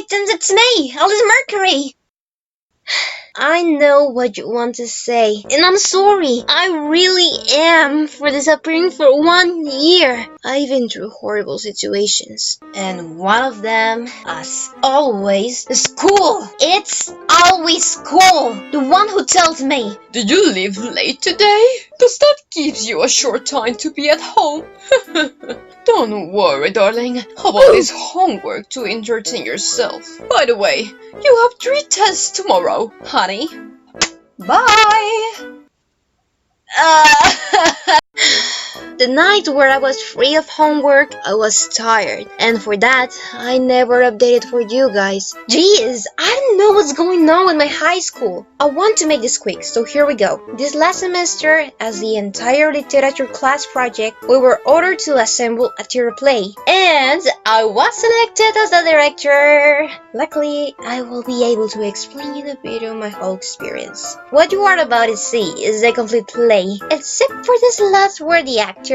Titans, it's me, Alice Mercury! I know what you want to say, and I'm sorry. I really am for disappearing for 1 year. I've been through horrible situations, and one of them, as always, is school. It's always school. The one who tells me, "Did you leave late today? Because that gives you a short time to be at home." Don't worry, darling. How about this homework to entertain yourself? By the way, you have 3 tests tomorrow, honey. Bye! The night where I was free of homework, I was tired, and for that, I never updated for you guys. Jeez, I don't know what's going on with my high school. I want to make this quick, so here we go. This last semester, as the entire literature class project, we were ordered to assemble a theater play, and I was selected as the director. Luckily, I will be able to explain in the video my whole experience. What you are about to see is the complete play, except for this last where the actors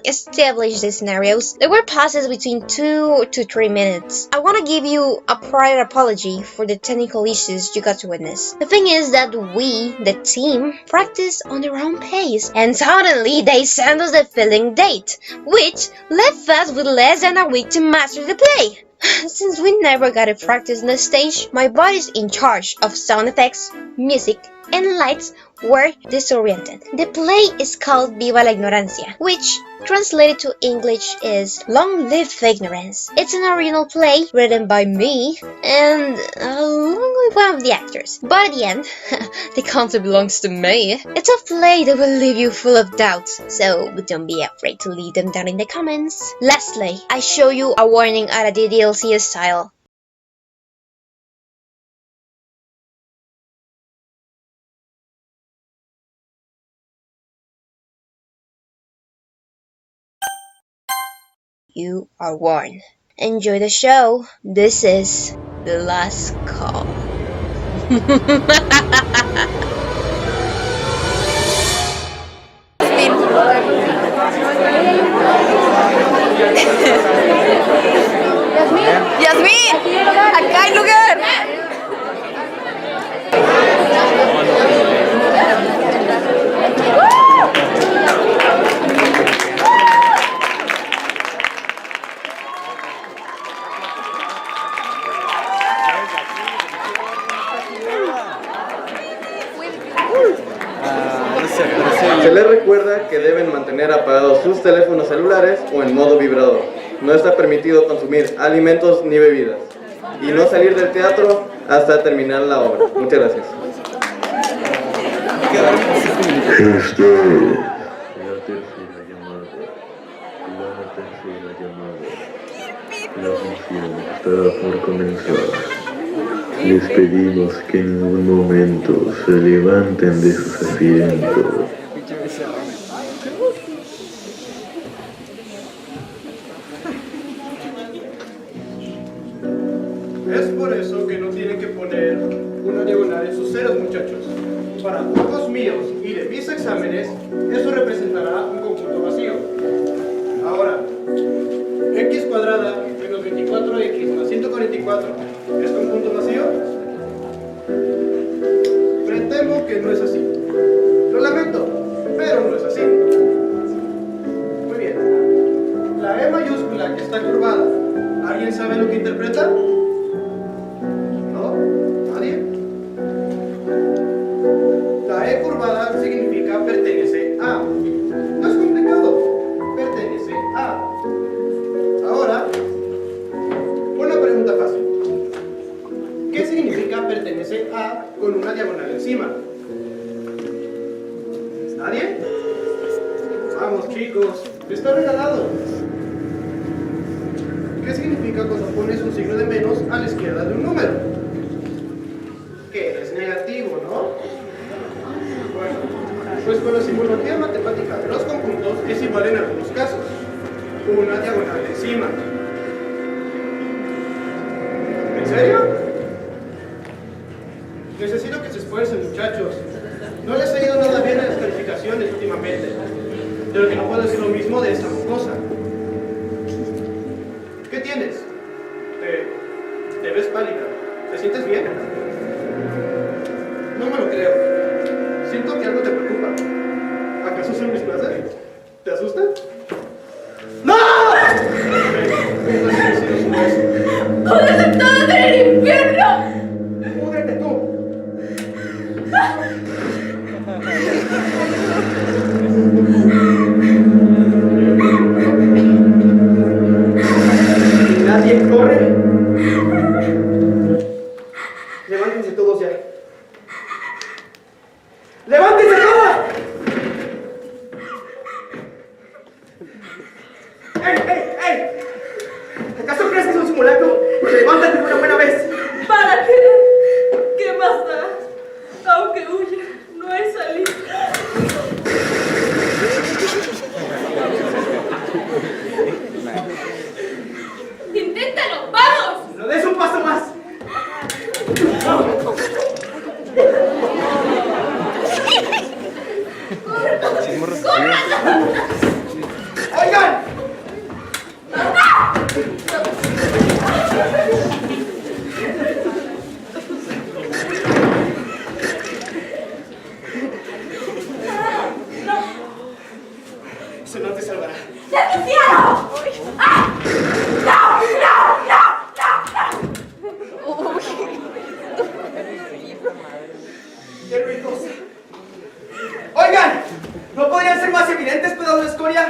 establish the scenarios. There were pauses between 2 to 3 minutes. I want to give you a prior apology for the technical issues you got to witness. The thing is that we, the team, practiced on their own pace, and suddenly they sent us the filling date, which left us with less than a week to master the play. Since we never got to practice on the stage, my body's in charge of sound effects, music, and lights were disoriented. The play is called Viva la Ignorancia, which translated to English is Long Live the Ignorance. It's an original play written by me and along with one of the actors. But at the end, the concept belongs to me. It's a play that will leave you full of doubts, so don't be afraid to leave them down in the comments. Lastly, I show you a warning at a DDLC style. You are warned. Enjoy the show. This is The Last Call. Yasmín, acá hay lugar. Se les recuerda que deben mantener apagados sus teléfonos celulares o en modo vibrador. No está permitido consumir alimentos ni bebidas. Y no salir del teatro hasta terminar la obra. Muchas gracias. Esta es la tercera llamada. La función está por comenzar. Les pedimos que en un momento se levanten de sus asientos. Es por eso que no tienen que poner una diagonal en sus ceros, muchachos. Para juegos míos y de mis exámenes, eso representará un conjunto vacío. Ahora, x cuadrada menos 24x más 144, ¿es conjunto vacío? Me temo que no es así. Lo lamento, pero no es así. Muy bien. La E mayúscula que está curvada, ¿alguien sabe lo que interpreta? La E curvada significa pertenece a. No es complicado. Pertenece a. Ahora, una pregunta fácil. ¿Qué significa pertenece a con una diagonal encima? ¿Nadie? Vamos, chicos. Está regalado. ¿Qué significa cuando pones un signo de menos a la izquierda de un número? Que es negativo, ¿no? Bueno, pues con la simbología matemática de los conjuntos es igual en algunos casos. Una diagonal encima. ¿En serio? Necesito que se esfuercen, muchachos. No les ha ido nada bien en las calificaciones últimamente. Pero que no puedo decir lo mismo de esta cosa. ¿Qué tienes? Te ves pálida. ¿Te sientes bien? No me lo creo. Siento que algo te preocupa. ¿Acaso son mis clases? ¿Te asustan? ¡No! ¡Jódete todos en el infierno! ¡Púdrete tú! ¿Nadie corre? Levántense todos ya. ¡Levántense todos! ¡Ey, ey, ey! ¿Acaso crees que es un simulacro? ¡Levántate de una buena vez! ¿Para qué? ¿Qué más da? Aunque huya, no hay salida. ¡Inténtalo! ¡Vamos! ¡No des un paso más! ¡Oigan! Eso no te salvará. ¡Ya quisiera! ¡Ah! ¡No! ¡No! ¡No! ¡Qué ruidosa! ¡Oigan! ¿No podrían ser más evidentes, pedazos de escoria?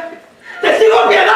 ¡Te sigo piedad!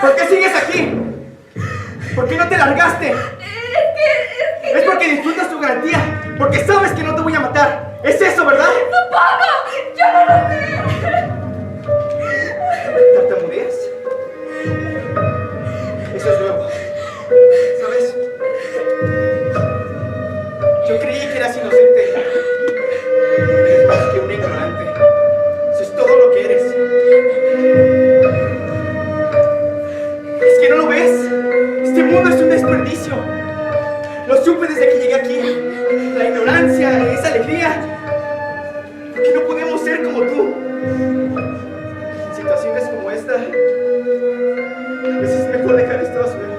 ¿Por qué sigues aquí? ¿Por qué no te largaste? Es porque disfrutas tu garantía, porque sabes que no te voy a matar. ¿Es eso, verdad? ¡Supongo! ¡Yo no lo sé! ¿Tartamudeas? Eso es nuevo. ¿Sabes? Yo creí que eras inocente. Eres más que un ignorante. Eso es todo lo que eres. ¿Es que no lo ves? Este mundo es un desperdicio. Lo supe desde que llegué aquí. La ignorancia, esa alegría. ¿Por qué no podemos ser como tú? En situaciones como esta, a veces es mejor dejar esto a suelo.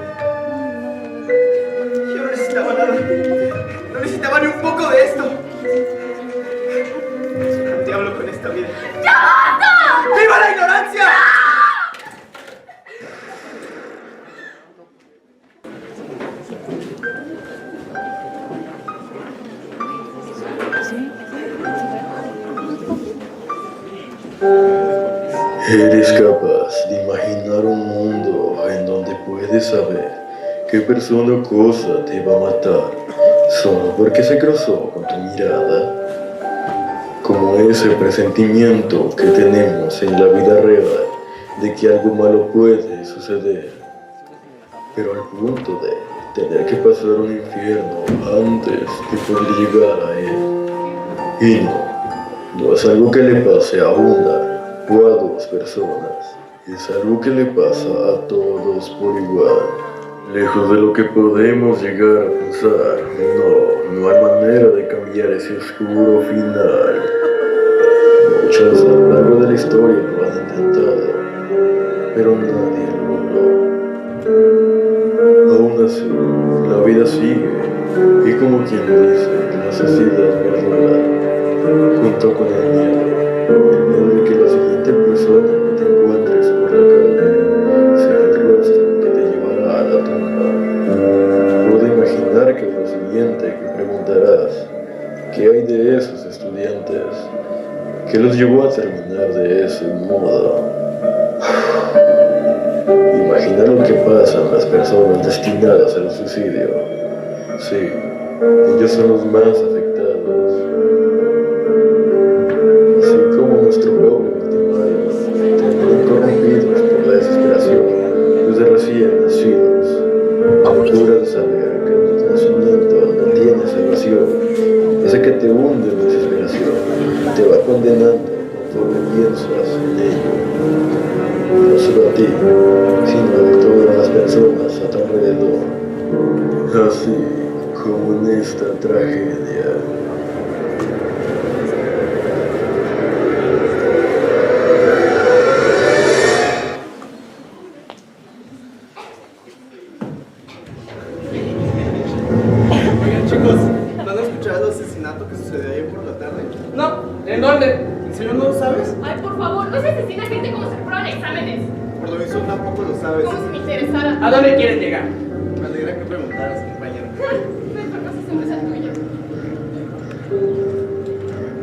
Yo no necesitaba nada. No necesitaba ni un poco de esto. Al diablo con esta vida. ¡Viva la ignorancia! Eres capaz de imaginar un mundo en donde puedes saber qué persona o cosa te va a matar solo porque se cruzó con tu mirada. Como ese presentimiento que tenemos en la vida real de que algo malo puede suceder, pero al punto de tener que pasar un infierno antes de poder llegar a él. Y no es algo que le pase a una o a dos personas, es algo que le pasa a todos por igual. Lejos de lo que podemos llegar a pensar, no hay manera de cambiar ese oscuro final. Muchos a lo largo de la historia lo han intentado, pero nadie lo logró. Aún así, la vida sigue, y como quien lo dice, la sociedad perdura, junto con el miedo de que la siguiente persona que te encuentres por la calle sea el rostro que te llevará a la tumba. Puedo imaginar que lo siguiente que preguntarás, ¿qué hay de esos estudiantes? ¿Qué los llevó a terminar de ese modo? Imagina imaginar lo que pasan las personas destinadas al suicidio. Sí, ellos son los más afectados. Así como nuestro pobre victimario, terminan corrompidos por la desesperación desde recién nacidos. La locura de saber que tu nacimiento no tiene salvación hace que te hunde en desesperación y te va condenando conforme piensas en ello. No solo a ti, sino a todas las personas a tu alrededor. Así como en esta tragedia. Oigan, chicos, ¿no han escuchado el asesinato que sucedió ayer por la tarde? No, ¿en dónde? ¿En serio no lo sabes? Ay, por favor, no se asesina gente como se prueban exámenes. Por lo visto tampoco lo sabes. Como si me interesara. ¿A dónde quieres llegar? Me alegra que preguntaras, compañero. Mejor no se siempre esa tuya.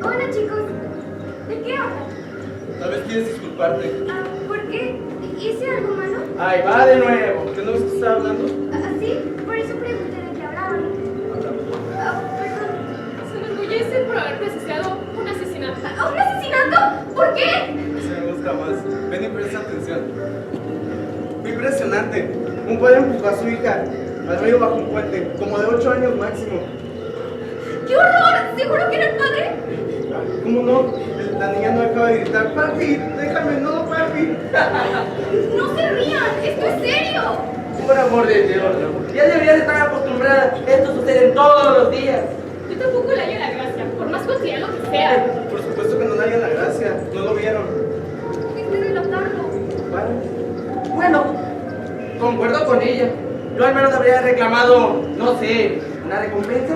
Hola chicos, ¿de qué hablan? Tal vez quieres disculparte. ¿Por qué? ¿Hice algo malo? Ay, va de nuevo. ¿Por qué no ves que estaba hablando? ¿Sí? Por eso pregunté de qué hablaban. Perdón. Se enorgullece por haber presenciado un asesinato. ¿Un asesinato? ¿Por qué? Eso me gusta más. Ven y presta atención. Fue impresionante. Un padre empujó a su hija al río bajo un puente, como de 8 años máximo. ¡Qué horror! ¿Seguro que era el padre? ¿Cómo no? La niña no acaba de gritar, papi, déjame, no, papi. No se rían, esto es serio. Por amor de Dios, ¿no? Ya deberías estar acostumbrada. Esto sucede todos los días. Yo tampoco le hallo la gracia, por más cotidiano que sea. Por supuesto que no le hayan la gracia, no lo vieron. Tuviste que relatarlo. Vale. Bueno, concuerdo con ella. Yo al menos habría reclamado, no sé, una recompensa.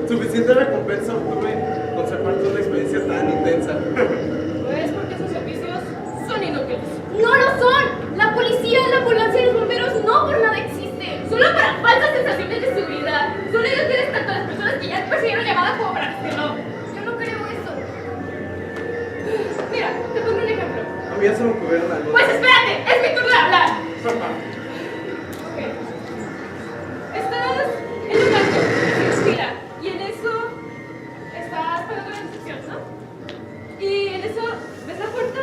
Suficiente recompensa obtuve con ser parte de una experiencia tan intensa. Pues porque sus servicios son inútiles. ¡No lo son! La policía, la ambulancia y los bomberos no por nada existen. Solo para falsas sensaciones de seguridad. Son inútiles tanto las personas que ya persiguieron llamada como para las que no. Yo no creo eso. Mira, te pongo un ejemplo. A mí ya se me ocurrieron algo. Pues espérate, es mi turno de hablar. Ok. Estás en un acto, respira, y en eso estás pagando la inscripción, ¿no? Y en eso ves la puerta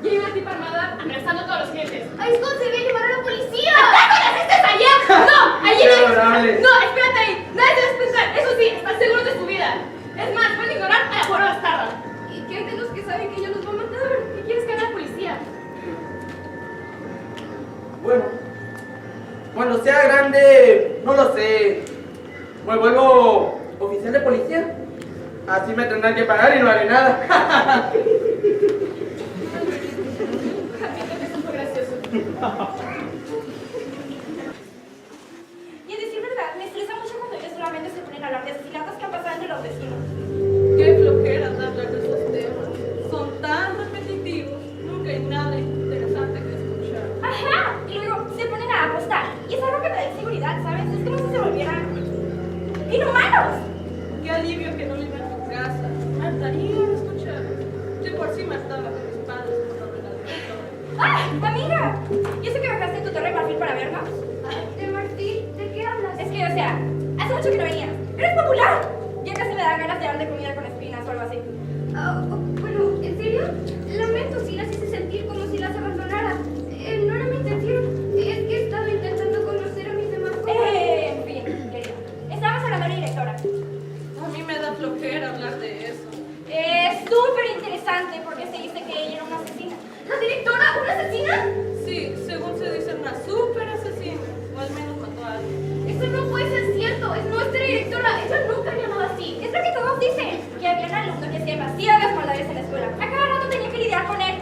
y hay una tipa armada amenazando a todos los clientes. ¡Ahí es cuando se debe llevar a la policía! ¿Acaso naciste allá? ¡No! ¡Allí Qué no! adorable. ¡No! ¡Espérate ahí! ¡Nadie te debes pensar! Eso sí, estás seguro de tu vida. Es más, pueden ignorar a la pobre bastarda. ¿Y qué hay de los que saben que ella los va a matar? ¿Qué quieres que haga la policía? Bueno, cuando sea grande, no lo sé. Me vuelvo oficial de policía. Así me tendrán que pagar y no haré nada. Admito que eso fue gracioso. Y a decir verdad, me estresa mucho cuando ellos solamente se ponen a hablar de asesinatos que han pasado entre los vecinos. Qué flojera hablar de esos temas. Son tan repetitivos. Nunca hay nada interesante que escuchar. ¡Ajá! Y luego se ponen a apostar. Y es algo que me da inseguridad, ¿sabes? Es como si se volvieran inhumanos. Qué alivio que no viva en tu casa. Mataría escuchar. De por sí mataba con mis padres por lo de la directora. ¡Ah! ¡Amiga! ¿Y eso que bajaste tu torre de marfil para vernos? ¿De marfil? ¿De qué hablas? Es que, o sea, hace mucho que no venías. ¡Eres popular! Ya casi me dan ganas de darle comida con espinas o algo así. Bueno, ¿en serio? Lamento si las hice sentir como si las abandonara. No era mi intención. Es que estaba intentando conocer a mis demás en fin, querida. Estábamos hablando de la directora. A mí me da flojera hablar de eso. Es súper interesante porque se dice que ella era una asesina. ¿La directora? ¿Una asesina? Sí, según se dice, una súper asesina. O al menos mató a alguien. Eso no puede ser cierto. Es nuestra directora. Ella nunca ha llamado así. Es lo que todos dicen. Que había un alumno que hacía demasiadas maldades en la escuela. A cada rato tenía que lidiar con él.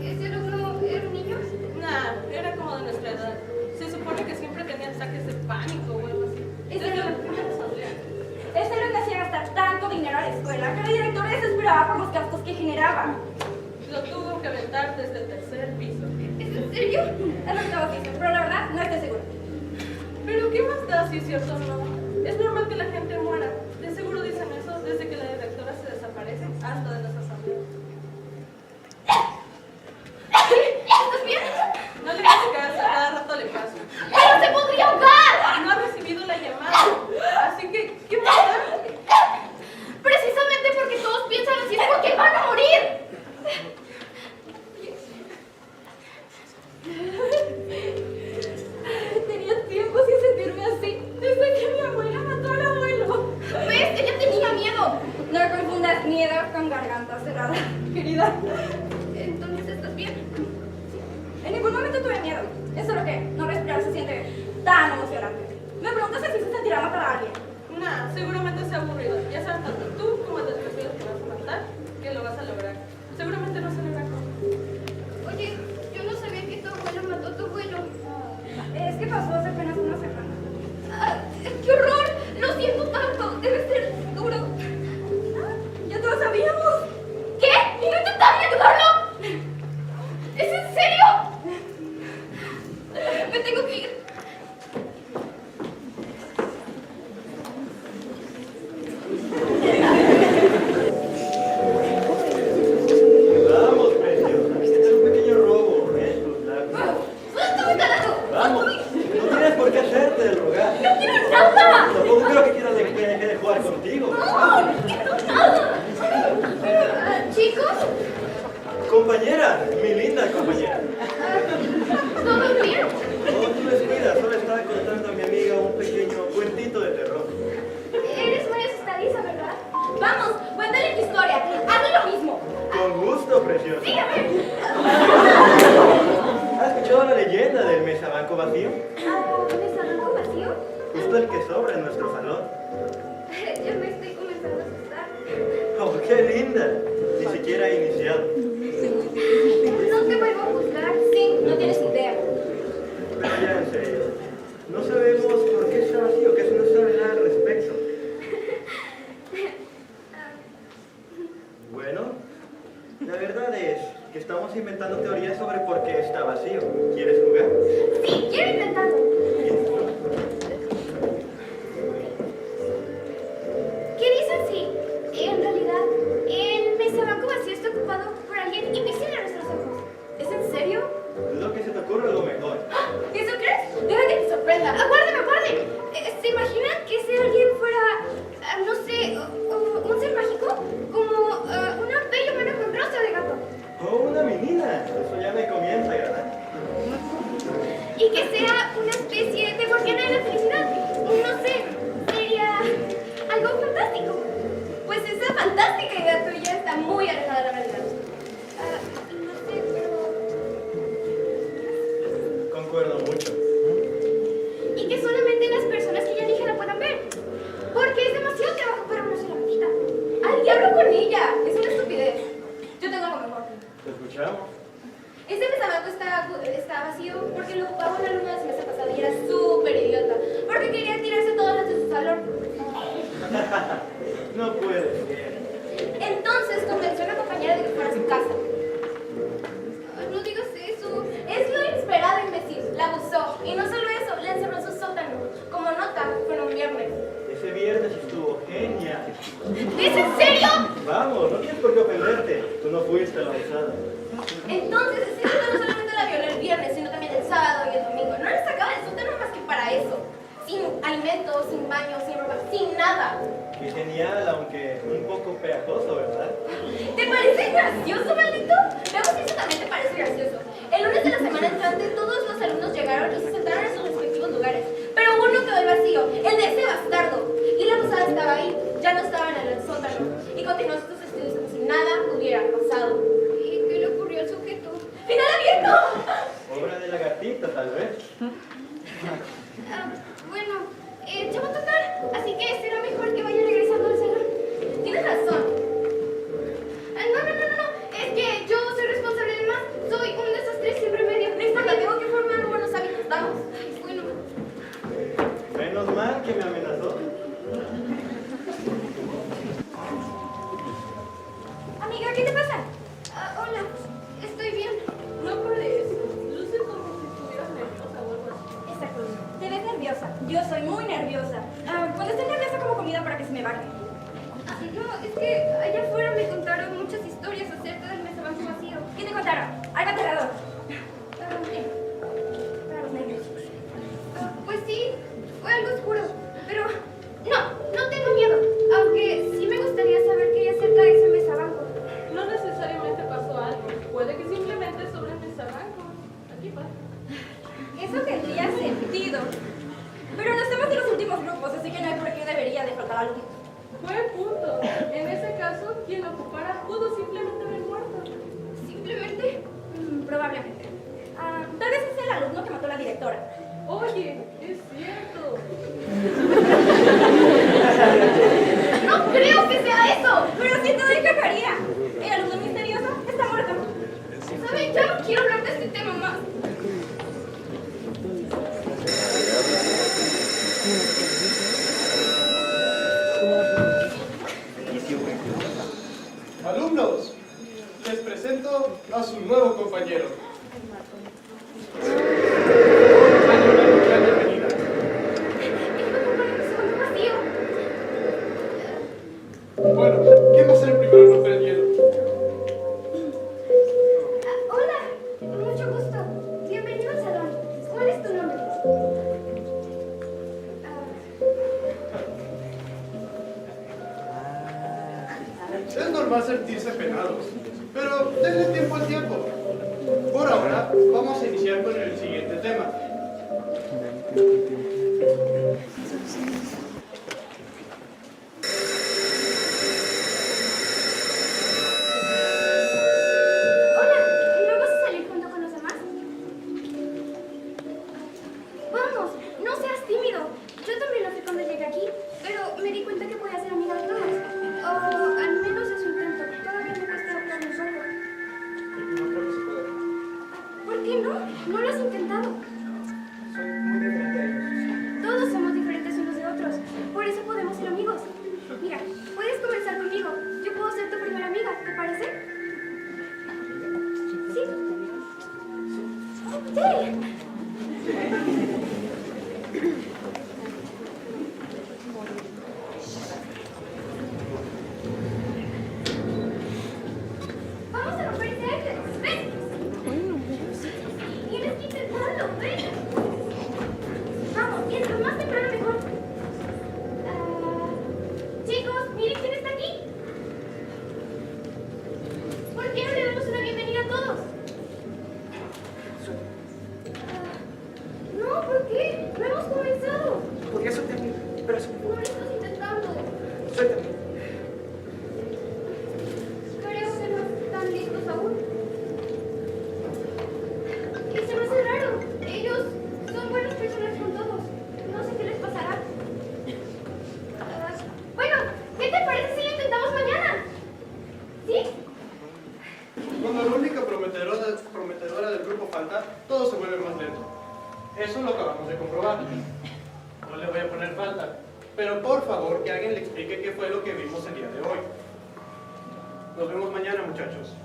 ¿Ese alumno era un niño? Nah, era como de nuestra edad. Se supone que siempre tenía ataques de pánico o algo así. Ese Desde era- los primeros días. Ese alumno hacía gastar tanto dinero a la escuela que la directora desesperaba por los gastos que generaba. Lo tuvo que aventar desde el tercer piso. ¿Es en serio? Es lo que todos dicen, pero la verdad no estoy segura. Pero ¿qué más da si es cierto o no? Es normal que la gente muera. De seguro dicen eso desde que la directora se desaparece hasta de las asambleas. cerrada, querida. Entonces, ¿estás bien? En ningún momento tuve miedo. Es solo que no respirar se siente tan emocionante. Me preguntas si se sentirá matar a alguien. Nah, seguramente sea aburrido. Ya sabes tanto tú como el desgraciado que vas a matar que lo vas a lograr. Seguramente no se logra con. Oye, yo no sabía que tu abuelo mató a tu abuelo. Es que pasó hace apenas una semana. ¡Qué horror! Lo siento tanto. Debe ser duro. Ya todos sabíamos. ¿Qué? ¿Y no intentaron ayudarlo? ¿Es en serio? Me tengo que ir. Vamos, preciosa. Este es un pequeño robo. Estos labios. ¡Suéltame, carajo! Vamos. No tienes por qué hacerte de rogar. ¡No quiero nada! Tampoco creo que quieras que deje de jugar contigo. ¡No! ¡No quiero nada! ¿Chicos? Compañera, mi linda compañera. ¿Todo bien? No, tú descuida, solo estaba contando a mi amiga un pequeño cuentito de terror. Eres muy asustadiza, ¿verdad? Vamos, cuéntale tu historia. Hazle lo mismo. Con gusto, preciosa. Sígueme. ¿Has escuchado la leyenda del mesabanco vacío? ¿Me salgo vacío? Justo el que sobra en nuestro salón. Yo me estoy comenzando a asustar. ¡Oh, qué linda! Ni siquiera he iniciado. No te vuelvo a juzgar. Sí, no tienes idea. Pero ya en serio, no sabemos por qué está vacío, que no sabe nada al respecto. Bueno, la verdad es que estamos inventando teorías sobre por qué está vacío. ¿Quieres jugar? Sí, quiero intentarlo. ¿Qué dice así? En realidad, el mesabanco vacío está ocupado por alguien invisible a nuestros ojos. ¿Es en serio? Lo que se te ocurre lo mejor. ¿Eso crees? Deja que te sorprenda. ¡Aguarden, aguarden! ¿Se imaginan que ese alguien fuera, no sé, un ser mágico? Como una bella humana con rostro de gato. ¡Oh, una menina! Eso ya me comienza a agradar. Y que sea una especie de guardiana de la felicidad. No sé, sería algo fantástico. Pues esa fantástica idea tuya está muy alejada de la realidad. No sé, pero... Concuerdo mucho. Y que solamente las personas que ella elige la puedan ver. Porque es demasiado trabajo para una sola gatita. ¡Al diablo con ella! Es una estupidez. Yo tengo algo mejor. Te escuchamos. Este mesabanco está vacío porque lo ocupaba una alumna la semestre pasado y era súper idiota. Porque quería tirarse todos los de su salón. No puede ser. Entonces convenció a una compañera de que fuera a su casa. No digas eso. Es lo inesperado, imbécil. La abusó. Y no solo eso, la encerró en su sótano. Como nota, fue en un viernes. Ese viernes estuvo genial. ¿Es en serio? Vamos, no tienes por qué ofenderte. Tú no fuiste la abusada. Entonces, ese idiota no solamente la violó el viernes, sino también el sábado y el domingo. No la sacaba del sótano más que para eso. Sin alimentos, sin baño, sin ropa, sin nada. Qué genial, aunque un poco pegajoso, ¿verdad? ¿Te parece gracioso, maldito? Veamos si eso también te parece gracioso. El lunes de la semana entrante, todos los alumnos llegaron y se sentaron en sus respectivos lugares. Pero uno quedó el vacío, el de ese bastardo. Y la abusada estaba ahí, ya no estaba en el sótano. Y continuó sus estudios como si nada hubiera pasado. ¿Y qué le ocurrió al sujeto? ¡Final abierto! Obra de la gatita, tal vez. Bueno, ya va a tocar, así que será mejor que vaya regresando al salón. Tienes razón. No. Es que yo soy responsable de más. Soy un desastre siempre medio. No importa, tengo que formar buenos hábitos. Vamos. Bueno. Menos mal que me amenazó. Amiga, ¿qué te pasa? Hola. Estoy bien. No por eso. Luce como si estuvieras nerviosa o algo así. Exacto. Te ves nerviosa. Yo soy muy nerviosa. Cuando estoy nerviosa como comida para que se me baje. No, es que allá afuera me contaron muchas historias acerca del mesabanco vacío. ¿Qué te contaron? Algo aterrador. Para los nervios. Pues sí, fue algo oscuro. Pero no tengo miedo. Aunque sí me gustaría saber qué hay acerca de ese mesabanco. No necesariamente pasó algo. Puede que simplemente sobre el mesabanco. Aquí pasa. Eso tendría sentido. Pero no estamos en los últimos grupos, así que no hay por qué debería de faltar algo. Buen punto. En ese caso, quien lo ocupara pudo simplemente presento a su nuevo compañero. Bienvenida. Bueno, ¿quién va a ser el primero en romper el hielo? Hola, mucho gusto. Bienvenido al salón. ¿Cuál es tu nombre? Es normal sentirse penados, pero denle tiempo al tiempo. Por ahora, vamos a iniciar con el siguiente tema. Hola, ¿no vas a salir junto con los demás? Vamos, no seas tímido. Yo también lo fui cuando llegué aquí, pero me di cuenta que podía ser amiga de todos. O al menos eso intento. Todavía me cuesta adaptarme un poco. No creo que se pueda. ¿Por qué no? ¿No lo has intentado? Soy muy diferente a ellos. Todos somos diferentes unos de otros. Por eso podemos ser amigos. Mira, puedes comenzar conmigo. Yo puedo ser tu primera amiga, ¿te parece? ¿Sí? ¡Sí! Vamos a romper ese eje. ¡Ven! Tienes que intentarlo, ven. Vamos, mientras más temprano mejor. Chicos, miren quién está aquí. ¿Por qué no le damos una bienvenida a todos? No, ¿por qué? No hemos comenzado. Podría soltarme, pero No lo estás intentando. suéltame. Creo que no están listos aún. Y se me hace raro. Ellos son buenas personas con todos. No sé qué les pasará. Bueno, ¿qué te parece si lo intentamos mañana? ¿Sí? Cuando la única prometedora del grupo falta, todo se vuelve más lento. Eso lo acabamos de comprobar. No le voy a poner falta, pero por favor que alguien le explique qué fue lo que vimos el día de hoy. Nos vemos mañana, muchachos.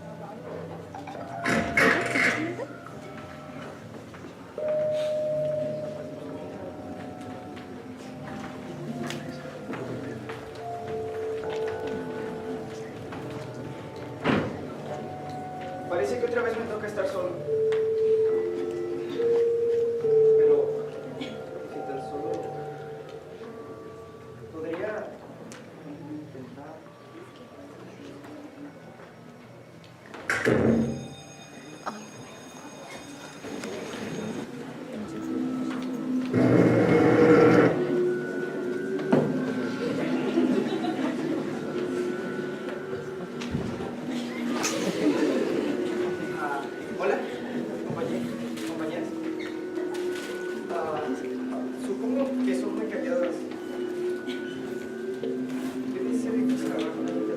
Parece que otra vez me toca estar solo. Pero, si tan solo podría intentar. Hola, compañeras. Supongo que son muy calladas. Debe ser difícil hablar con alguien de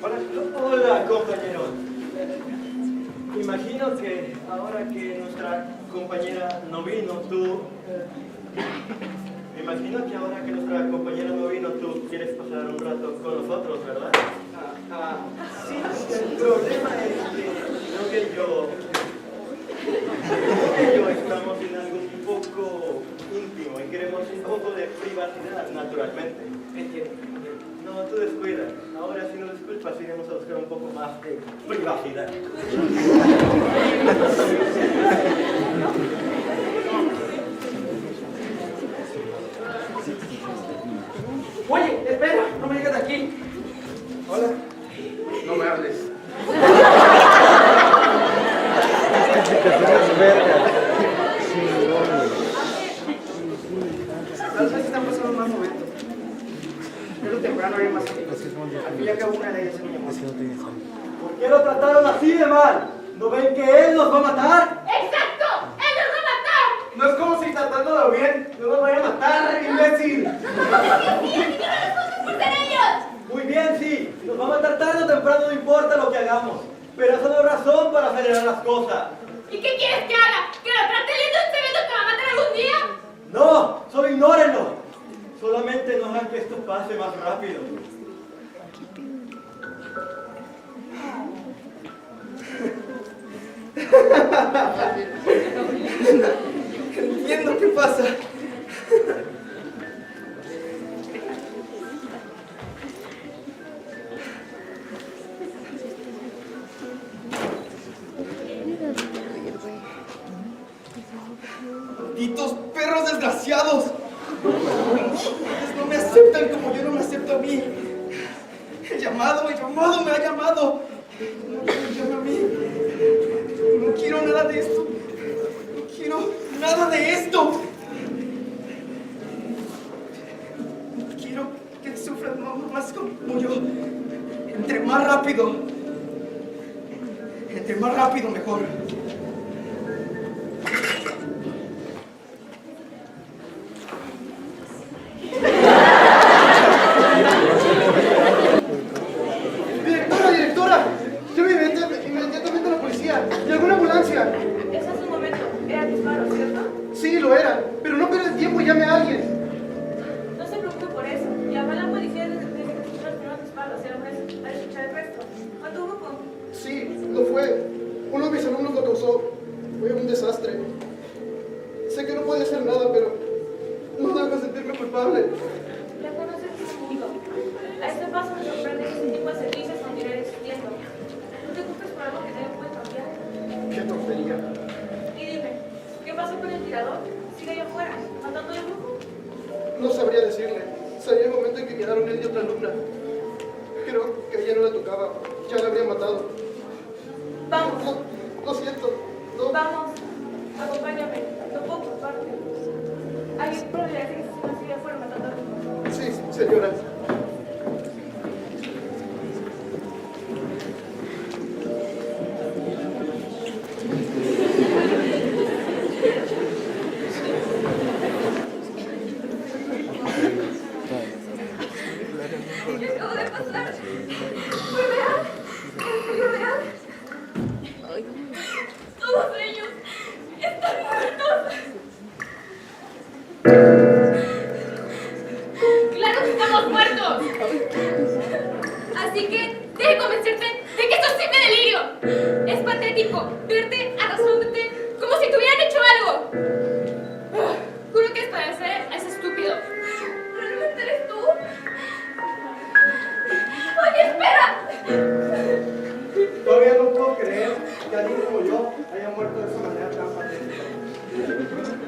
Hola, hola compañeros. Imagino que ahora que nuestra compañera no vino, tú quieres pasar un rato con nosotros, ¿verdad? Sí, el problema es que creo que yo estamos en algo un poco íntimo y queremos un poco de privacidad, naturalmente. Entiendo. No, tú descuida. Ahora, si no disculpas, iremos a buscar un poco más de privacidad. Oye, espera, no me digas de aquí. Hola. No me hables. Tal vez están pasando más momentos. Pero temprano hay más amigos. Al fin y al cabo una de ellas es mi amor. ¿Por qué lo trataron así de mal? ¿No ven que él nos va a matar? ¡Exacto! ¡Él nos va a matar! No es como si tratándolo bien no nos vaya a matar, imbécil. ¡Por ser ellos! Muy bien, sí. Nos va a matar tarde o temprano, no importa lo que hagamos. Pero eso no es razón para acelerar las cosas. ¿Y qué quieres que haga? ¿Que lo trate lindo sabiendo que va a matar algún día? No, solo ignórenlo. Solamente no hagan que esto pase más rápido. Entiendo qué pasa. Malditos perros desgraciados. Ustedes no me aceptan como yo no me acepto a mí. El llamado me ha llamado. No llame a mí. No quiero nada de esto. No quiero nada de esto. No quiero que sufran más como yo. Entre más rápido mejor. Directora, yo me inmediatamente a la policía y alguna ambulancia. Eso hace un momento. Era disparo, ¿cierto? Sí, lo era, pero no pierda el tiempo y llame a alguien. No se preocupe por eso. Llamé a la policía desde que escuchó los primeros disparos. Era a escuchar el resto. ¿Cuánto grupo? Sí, lo fue. Uno de mis alumnos lo causó. Fue un desastre. Sé que no puede hacer nada, pero no dejo de sentirme culpable. Ya conoces conmigo. A este paso me sorprende que ese tipo de servicios continuarán existiendo. No te ocupes por algo que te puede cambiar. Qué tontería. Y dime, ¿qué pasó con el tirador? ¿Sigue allá afuera, matando al grupo? No sabría decirle. Sabía el momento en que quedaron él y otra alumna. Creo que a ella no le tocaba. Ya la habría matado. Vamos. No, lo siento. No. Vamos. Acompáñame. No puedo culparte. Hay probabilidad de que se siga afuera matando al grupo. Sí, señora. ¿Qué acaba de pasar? ¿Fue real? ¿Es real? Todos ellos están muertos. ¡Claro que estamos muertos! Así que deje de convencerte de que esto es simple delirio. Es patético verte arrastrándote como si te hubieran hecho algo. Juro que es parecer a ese estúpido. ¿Realmente eres tú? ¡Oye, espera! Todavía no puedo creer que alguien como yo haya muerto de esa manera tan patética.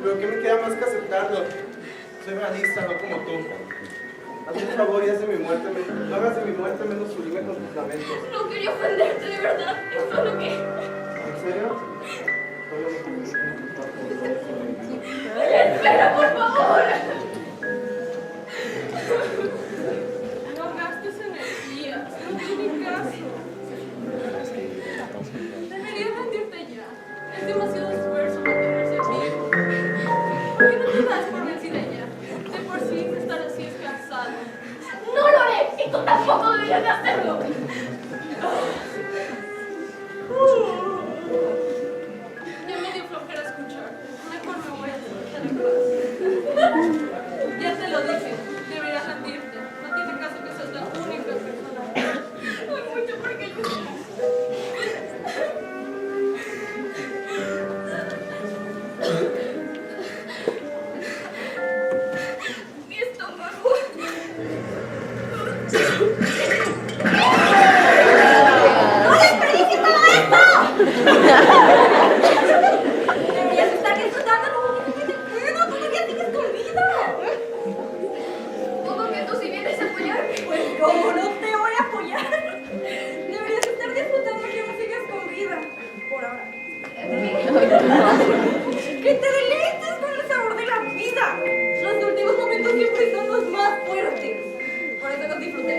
Pero ¿qué me queda más que aceptarlo? Soy realista, no como tú. Hazme un favor y haz de mi muerte, no hagas de mi muerte menos sublime con tus lamentos. No quería ofenderte, de verdad. Es solo que... ¿En serio? ¡Oye, espera, por favor! No gastes energías. No tiene caso. Deberías rendirte ya. Es demasiado esfuerzo mantenerse vivo. ¿Por qué no te das por vencida ya? De por sí estar así es cansado. ¡No lo haré! ¡Y tú tampoco deberías de hacerlo! Ya me dio flojera escuchar. Mejor me voy a dejar en paz. Ya te lo dije. Deberías rendirte. No tiene caso que seas la única persona. Hay mucho por qué luchar. Mi estómago. ¡No desperdicies todo esto! Deberías estar disfrutando como que te puedo. Todavía sigues con vida. ¿Cómo que tú si vienes a apoyarme? Pues ¿cómo no te voy a apoyar? Deberías estar disfrutando que aún sigues con vida. Por ahora. Que te deleites con el sabor de la vida. Los últimos momentos siempre son los más fuertes. Por eso los disfruté.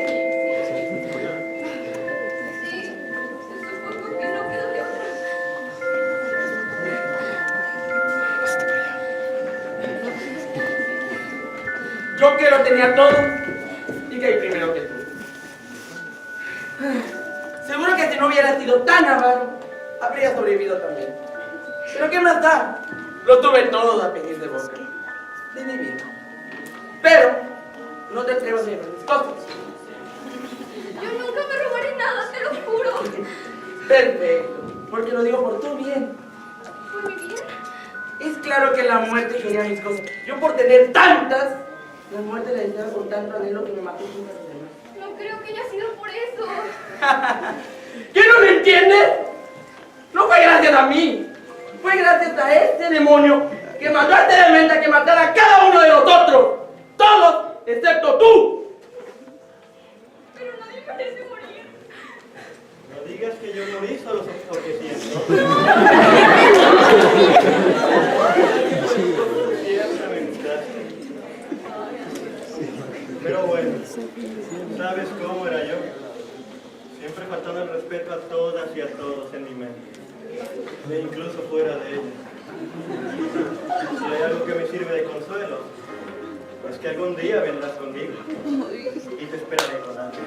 Sí, supongo que no queda de otra. Yo que lo tenía todo y caí primero que tú. Seguro que si no hubiera sido tan avaro, habría sobrevivido también. Pero ¿qué más da? Lo tuve todo a pedir de boca. De mi vida. Pero te atrevas a llevar mis cosas. Yo nunca me robaré nada, te lo juro. Perfecto, porque lo digo por tu bien. ¿Por mi bien? Es claro que la muerte quería mis cosas. Yo por tener tantas, la muerte la deseaba con tanto anhelo que me mató junto a los demás. No creo que haya sido por eso. ¿Qué no lo entiendes? No fue gracias a mí. Fue gracias a este demonio que mandó a este demente a que matara a cada uno de nosotros. Todos, excepto tú. Pero nadie merece morir. No digas que yo morí solo porque siento. Pero bueno, ¿sabes cómo era yo? Siempre faltando el respeto a todas y a todos en mi mente, e incluso fuera de ella. Si hay algo que me sirve de consuelo, es que algún día vendrás conmigo y te esperaré con hambre.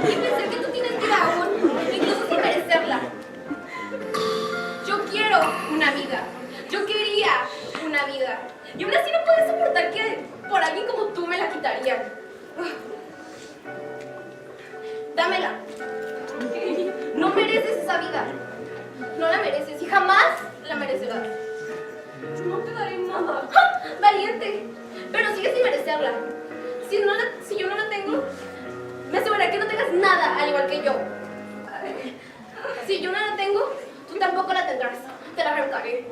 Y pensé que tú tienes vida aún, incluso sin merecerla. Yo quiero una vida. Yo quería una vida. Y aún así no puedo soportar que por alguien como tú me la quitarían. Dámela. No mereces esa vida. No la mereces y jamás la merecerás. No te daré nada. ¡Ja! Valiente. Pero sigues sin merecerla. Si yo no la tengo, me aseguraré que no tengas nada al igual que yo. Si yo no la tengo, tú tampoco la tendrás. Te la arrancaré.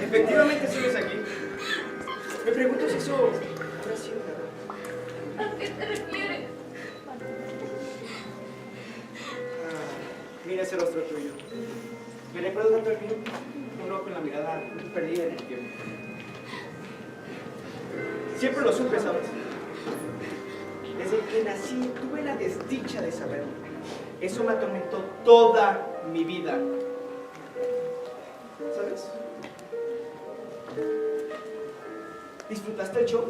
Efectivamente sigues aquí. Me pregunto si eso habrá sido verdad. ¿A qué te refieres? Mira ese rostro tuyo. Me recuerda tanto al mío. Uno con la mirada perdida en el tiempo. Siempre lo supe, ¿sabes? Desde que nací tuve la desdicha de saberlo. Eso me atormentó toda mi vida. ¿Sabes? ¿Disfrutaste el show?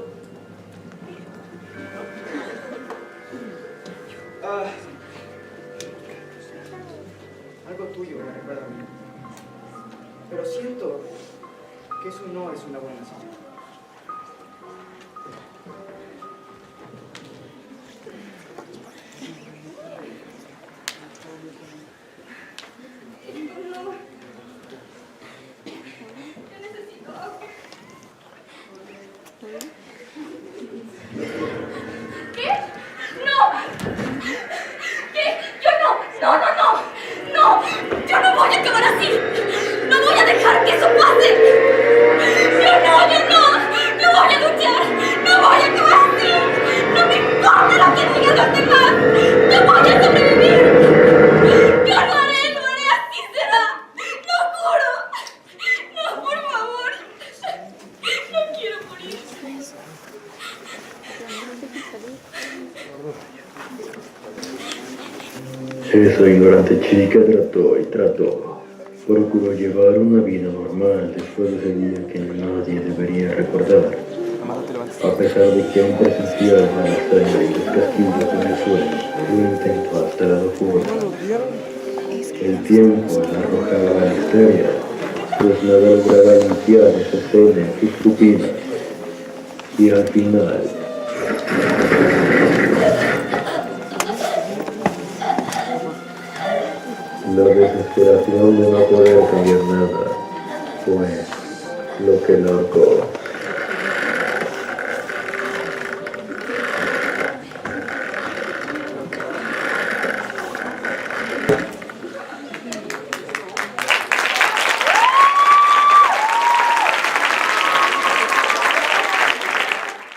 ¿No? Algo tuyo me recuerda a mí. Pero siento que eso no es una buena señal. ¿Qué? ¡No! ¿Qué? ¡Yo no! ¡No, no, no! ¡No! ¡Yo no voy a acabar así! ¡No voy a dejar que eso pase! ¡Yo no! ¡No voy a luchar! ¡No voy a acabar así! ¡No me importa lo que digan los demás! ¡Yo voy a sobrevivir! ¡Yo lo haré! ¡Así será! ¡Lo juro! ¡No, por favor! ¡No quiero morir! Esa ignorante chica trató y trató. Procuró llevar una vida normal después de ese día que nadie debería recordar. A pesar de que aún presenciaba la sangre y los castigos en el suelo, lo intentó hasta la locura. El tiempo la arrojaba a la histeria, pues nada lograba limpiar esa escena en sus pupilas. Y al final... La desesperación de no poder cambiar nada fue lo que la ahorcó.